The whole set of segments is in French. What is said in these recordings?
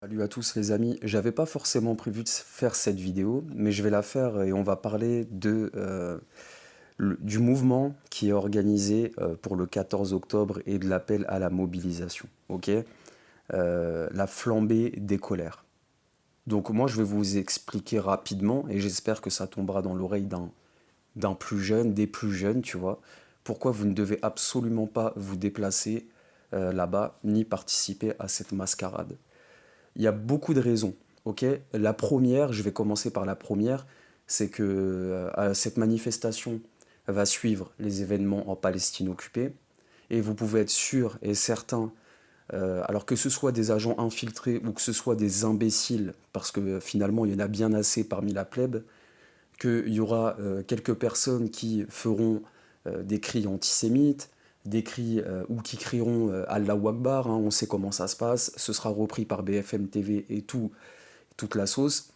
Salut à tous les amis, j'avais pas forcément prévu de faire cette vidéo, mais je vais la faire et on va parler du mouvement qui est organisé pour le 14 octobre et de l'appel à la mobilisation, ok? La flambée des colères. Donc moi je vais vous expliquer rapidement et j'espère que ça tombera dans l'oreille d'un plus jeune, des plus jeunes, tu vois, pourquoi vous ne devez absolument pas vous déplacer là-bas ni participer à cette mascarade. Il y a beaucoup de raisons, ok? La première, je vais commencer par la première, c'est que cette manifestation va suivre les événements en Palestine occupée, et vous pouvez être sûr et certain, alors que ce soit des agents infiltrés ou que ce soit des imbéciles, parce que finalement il y en a bien assez parmi la plèbe, qu'il y aura quelques personnes qui feront des cris antisémites, des cris ou qui crieront Allahu Akbar, hein, on sait comment ça se passe, ce sera repris par BFM TV et toute la sauce,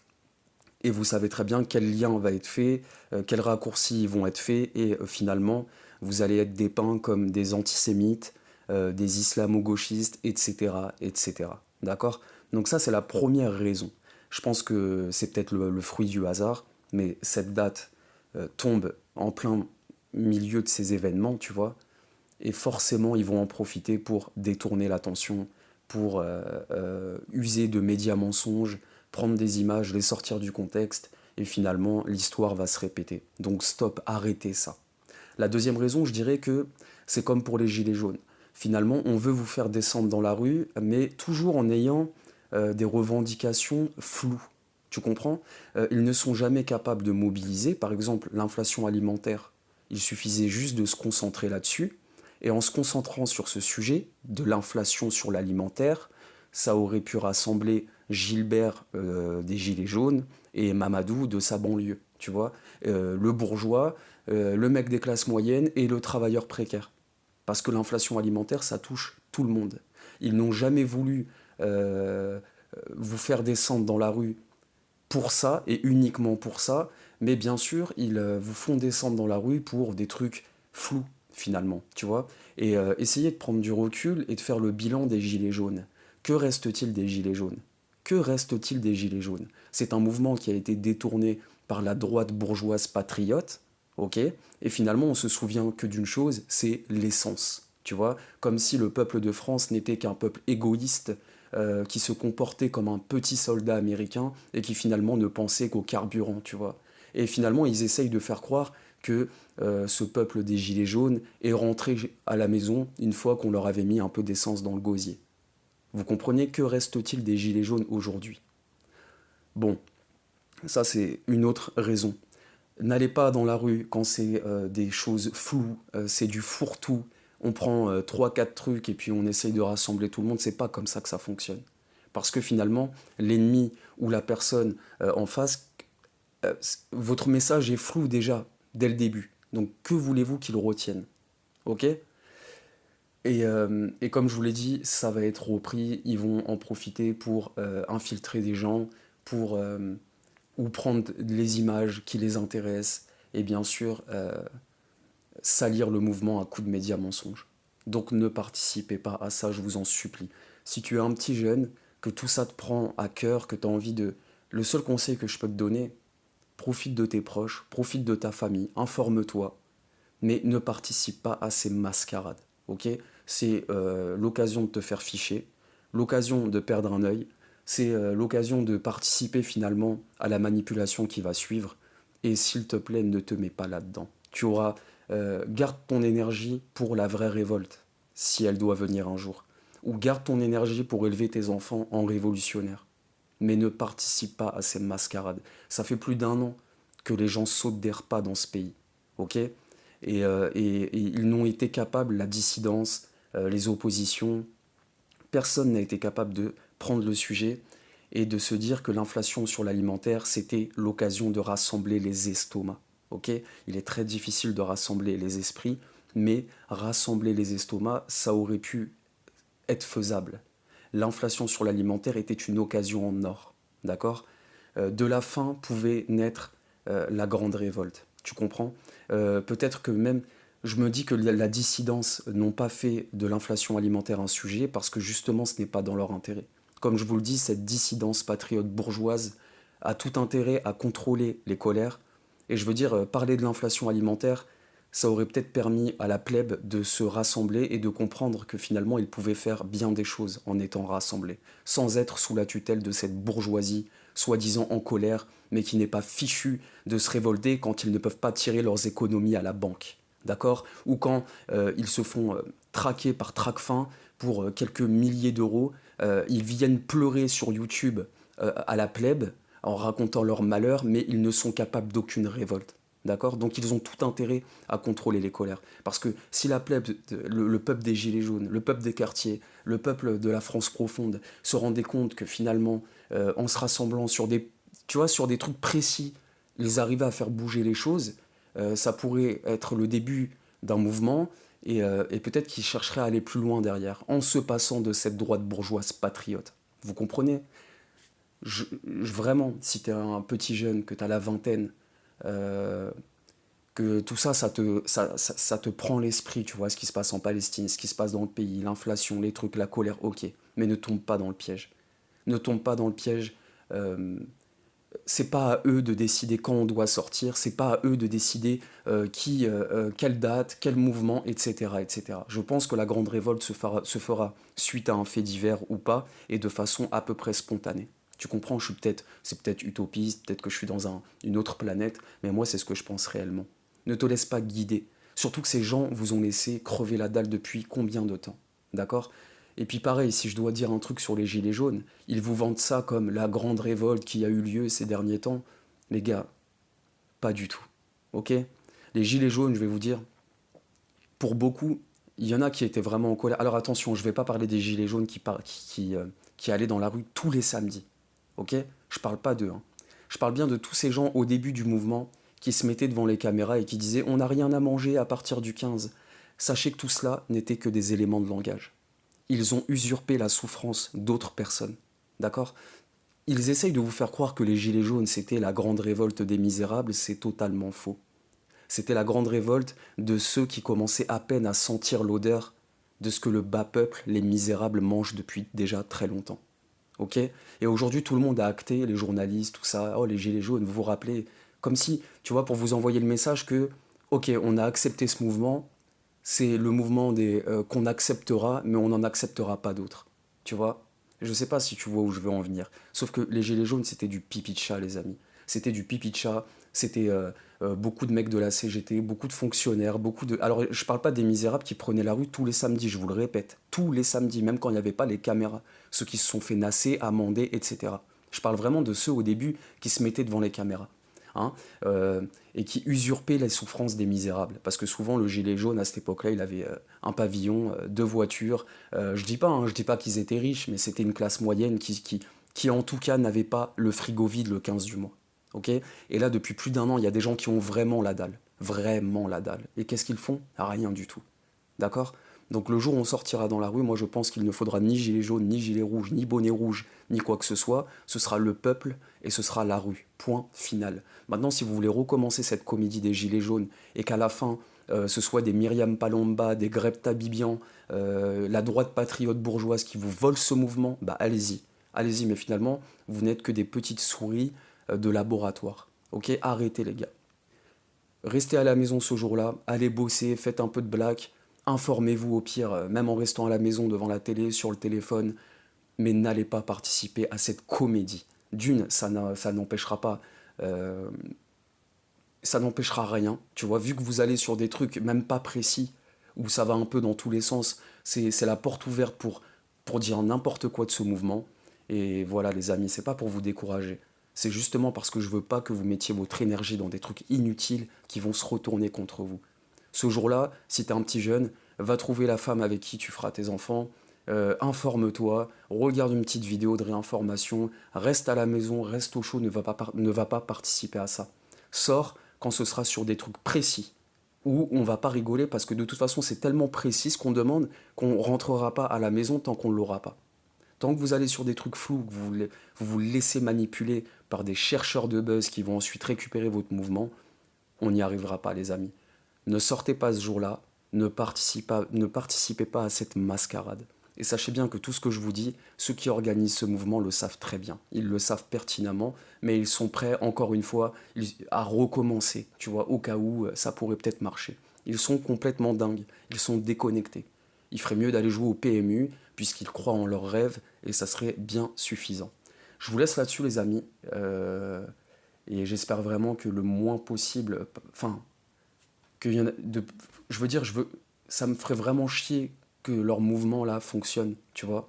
et vous savez très bien quel lien va être fait, quels raccourcis vont être faits, et finalement vous allez être dépeints comme des antisémites, des islamo-gauchistes, etc. etc. D'accord? Donc ça c'est la première raison. Je pense que c'est peut-être le fruit du hasard, mais cette date tombe en plein milieu de ces événements, tu vois, et forcément ils vont en profiter pour détourner l'attention, pour user de médias mensonges, prendre des images, les sortir du contexte, et finalement l'histoire va se répéter. Donc stop, arrêtez ça. La deuxième raison, je dirais que c'est comme pour les gilets jaunes. Finalement, on veut vous faire descendre dans la rue, mais toujours en ayant des revendications floues. Tu comprends? Ils ne sont jamais capables de mobiliser, par exemple, l'inflation alimentaire. Il suffisait juste de se concentrer là-dessus. Et en se concentrant sur ce sujet, de l'inflation sur l'alimentaire, ça aurait pu rassembler Gilbert des Gilets jaunes et Mamadou de sa banlieue, tu vois, le bourgeois, le mec des classes moyennes et le travailleur précaire. Parce que l'inflation alimentaire, ça touche tout le monde. Ils n'ont jamais voulu euh, vous faire descendre dans la rue pour ça et uniquement pour ça, mais bien sûr, ils vous font descendre dans la rue pour des trucs flous, finalement, tu vois. Et essayez de prendre du recul et de faire le bilan des Gilets jaunes. Que reste-t-il des Gilets jaunes? Que reste-t-il des Gilets jaunes? C'est un mouvement qui a été détourné par la droite bourgeoise patriote, ok? Et finalement, on se souvient que d'une chose, c'est l'essence, tu vois? Comme si le peuple de France n'était qu'un peuple égoïste qui se comportait comme un petit soldat américain et qui finalement ne pensait qu'au carburant, tu vois. Et finalement, ils essayent de faire croire que ce peuple des Gilets jaunes est rentré à la maison une fois qu'on leur avait mis un peu d'essence dans le gosier. Vous comprenez, que reste-t-il des Gilets jaunes aujourd'hui? Bon, ça c'est une autre raison. N'allez pas dans la rue quand c'est des choses floues, c'est du fourre-tout. On prend 3-4 trucs et puis on essaye de rassembler tout le monde. C'est pas comme ça que ça fonctionne. Parce que finalement, l'ennemi ou la personne en face, votre message est flou déjà, dès le début. Donc que voulez-vous qu'il retienne? Ok? Et comme je vous l'ai dit, ça va être repris. Ils vont en profiter pour infiltrer des gens, pour ou prendre les images qui les intéressent, et bien sûr salir le mouvement à coups de médias mensonges. Donc ne participez pas à ça, je vous en supplie. Si tu es un petit jeune, que tout ça te prend à cœur, que tu as envie de... Le seul conseil que je peux te donner, profite de tes proches, profite de ta famille, informe-toi, mais ne participe pas à ces mascarades, ok? C'est l'occasion de te faire ficher, l'occasion de perdre un œil, c'est l'occasion de participer finalement à la manipulation qui va suivre, et s'il te plaît, ne te mets pas là-dedans. Tu auras, garde ton énergie pour la vraie révolte, si elle doit venir un jour, ou garde ton énergie pour élever tes enfants en révolutionnaires, mais ne participe pas à ces mascarades. Ça fait plus d'un an que les gens sautent des repas dans ce pays, ok? Et ils n'ont été capables, la dissidence, les oppositions, personne n'a été capable de prendre le sujet et de se dire que l'inflation sur l'alimentaire, c'était l'occasion de rassembler les estomacs. Ok? Il est très difficile de rassembler les esprits, mais rassembler les estomacs, ça aurait pu être faisable. L'inflation sur l'alimentaire était une occasion en or. D'accord? De la faim pouvait naître la grande révolte. Tu comprends? Peut-être que même, je me dis que la dissidence n'ont pas fait de l'inflation alimentaire un sujet parce que justement ce n'est pas dans leur intérêt. Comme je vous le dis, cette dissidence patriote bourgeoise a tout intérêt à contrôler les colères. Et je veux dire, parler de l'inflation alimentaire, ça aurait peut-être permis à la plèbe de se rassembler et de comprendre que finalement ils pouvaient faire bien des choses en étant rassemblés, sans être sous la tutelle de cette bourgeoisie, soi-disant en colère, mais qui n'est pas fichue de se révolter quand ils ne peuvent pas tirer leurs économies à la banque. D'accord? Ou quand ils se font traquer par Tracfin pour quelques milliers d'euros, ils viennent pleurer sur YouTube à la plèbe en racontant leur malheur, mais ils ne sont capables d'aucune révolte. D'accord? Donc ils ont tout intérêt à contrôler les colères. Parce que si la plèbe, le peuple des Gilets jaunes, le peuple des quartiers, le peuple de la France profonde se rendait compte que finalement, en se rassemblant sur des, tu vois, sur des trucs précis, ils arrivaient à faire bouger les choses, ça pourrait être le début d'un mouvement et peut-être qu'ils chercheraient à aller plus loin derrière, en se passant de cette droite bourgeoise patriote. Vous comprenez? Vraiment, si tu es un petit jeune, que tu as la vingtaine, euh, que tout ça, ça te prend l'esprit, tu vois, ce qui se passe en Palestine, ce qui se passe dans le pays, l'inflation, les trucs, la colère, ok. Mais ne tombe pas dans le piège. Ne tombe pas dans le piège. euh, c'est pas à eux de décider quand on doit sortir, c'est pas à eux de décider quelle date, quel mouvement, etc., etc. Je pense que la grande révolte se fera suite à un fait divers ou pas, et de façon à peu près spontanée. Tu comprends, c'est peut-être utopiste, peut-être que je suis dans une autre planète, mais moi c'est ce que je pense réellement. Ne te laisse pas guider. Surtout que ces gens vous ont laissé crever la dalle depuis combien de temps? D'accord? Et puis pareil, si je dois dire un truc sur les gilets jaunes, ils vous vendent ça comme la grande révolte qui a eu lieu ces derniers temps. Les gars, pas du tout. Ok? Les gilets jaunes, je vais vous dire, pour beaucoup, il y en a qui étaient vraiment en colère. Alors attention, je ne vais pas parler des gilets jaunes qui allaient dans la rue tous les samedis. Ok? Je parle pas d'eux, hein. Je parle bien de tous ces gens au début du mouvement qui se mettaient devant les caméras et qui disaient on n'a rien à manger à partir du 15. Sachez que tout cela n'était que des éléments de langage. Ils ont usurpé la souffrance d'autres personnes. D'accord? Ils essayent de vous faire croire que les Gilets jaunes, c'était la grande révolte des misérables, c'est totalement faux. C'était la grande révolte de ceux qui commençaient à peine à sentir l'odeur de ce que le bas peuple, les misérables, mangent depuis déjà très longtemps. Ok? Et aujourd'hui, tout le monde a acté, les journalistes, tout ça, oh les Gilets jaunes, vous vous rappelez, comme si, tu vois, pour vous envoyer le message que, ok, on a accepté ce mouvement, c'est le mouvement des qu'on acceptera, mais on n'en acceptera pas d'autres. Tu vois? Je sais pas si tu vois où je veux en venir. Sauf que les gilets jaunes, c'était du pipi de chat, les amis. C'était du pipi de chat. C'était beaucoup de mecs de la CGT, beaucoup de fonctionnaires, beaucoup de. Alors, je parle pas des misérables qui prenaient la rue tous les samedis, je vous le répète. Tous les samedis, même quand il n'y avait pas les caméras. Ceux qui se sont fait nasser, amender, etc. Je parle vraiment de ceux au début qui se mettaient devant les caméras. Hein, et qui usurpait les souffrances des misérables. Parce que souvent, le gilet jaune, à cette époque-là, il avait un pavillon, deux voitures. Je dis pas qu'ils étaient riches, mais c'était une classe moyenne qui, en tout cas, n'avait pas le frigo vide le 15 du mois. Ok? Et là, depuis plus d'un an, il y a des gens qui ont vraiment la dalle. Vraiment la dalle. Et qu'est-ce qu'ils font? Rien du tout. D'accord? Donc le jour où on sortira dans la rue, moi je pense qu'il ne faudra ni gilet jaune, ni gilet rouge, ni bonnet rouge, ni quoi que ce soit. Ce sera le peuple et ce sera la rue. Point final. Maintenant, si vous voulez recommencer cette comédie des gilets jaunes et qu'à la fin, ce soit des Myriam Palomba, des Grepta Bibian, la droite patriote bourgeoise qui vous vole ce mouvement, bah allez-y. Allez-y, mais finalement, vous n'êtes que des petites souris de laboratoire. Ok? Arrêtez les gars. Restez à la maison ce jour-là, allez bosser, faites un peu de blague, informez-vous au pire, même en restant à la maison devant la télé, sur le téléphone, mais n'allez pas participer à cette comédie. D'une, ça n'empêchera pas, euh, ça n'empêchera rien, tu vois, vu que vous allez sur des trucs même pas précis, où ça va un peu dans tous les sens, c'est la porte ouverte pour dire n'importe quoi de ce mouvement. Et voilà les amis, c'est pas pour vous décourager. C'est justement parce que je veux pas que vous mettiez votre énergie dans des trucs inutiles qui vont se retourner contre vous. Ce jour-là, si t'es un petit jeune, va trouver la femme avec qui tu feras tes enfants, informe-toi, regarde une petite vidéo de réinformation, reste à la maison, reste au chaud, ne va pas participer à ça. Sors quand ce sera sur des trucs précis, où on va pas rigoler parce que de toute façon c'est tellement précis ce qu'on demande qu'on rentrera pas à la maison tant qu'on l'aura pas. Tant que vous allez sur des trucs flous, que vous vous laissez manipuler par des chercheurs de buzz qui vont ensuite récupérer votre mouvement, on n'y arrivera pas les amis. Ne sortez pas ce jour-là, ne participez pas à cette mascarade. Et sachez bien que tout ce que je vous dis, ceux qui organisent ce mouvement le savent très bien. Ils le savent pertinemment, mais ils sont prêts, encore une fois, à recommencer, tu vois, au cas où ça pourrait peut-être marcher. Ils sont complètement dingues, ils sont déconnectés. Il ferait mieux d'aller jouer au PMU, puisqu'ils croient en leurs rêves, et ça serait bien suffisant. Je vous laisse là-dessus, les amis, et j'espère vraiment que le moins possible, enfin, qu'il y en a de, je veux dire, ça me ferait vraiment chier que leur mouvement là fonctionne, tu vois,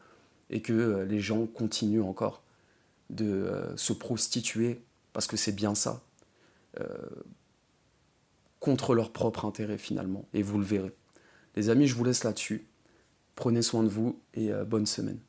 et que les gens continuent encore de se prostituer, parce que c'est bien ça, contre leur propre intérêt finalement, et vous le verrez. Les amis, je vous laisse là-dessus. Prenez soin de vous et bonne semaine.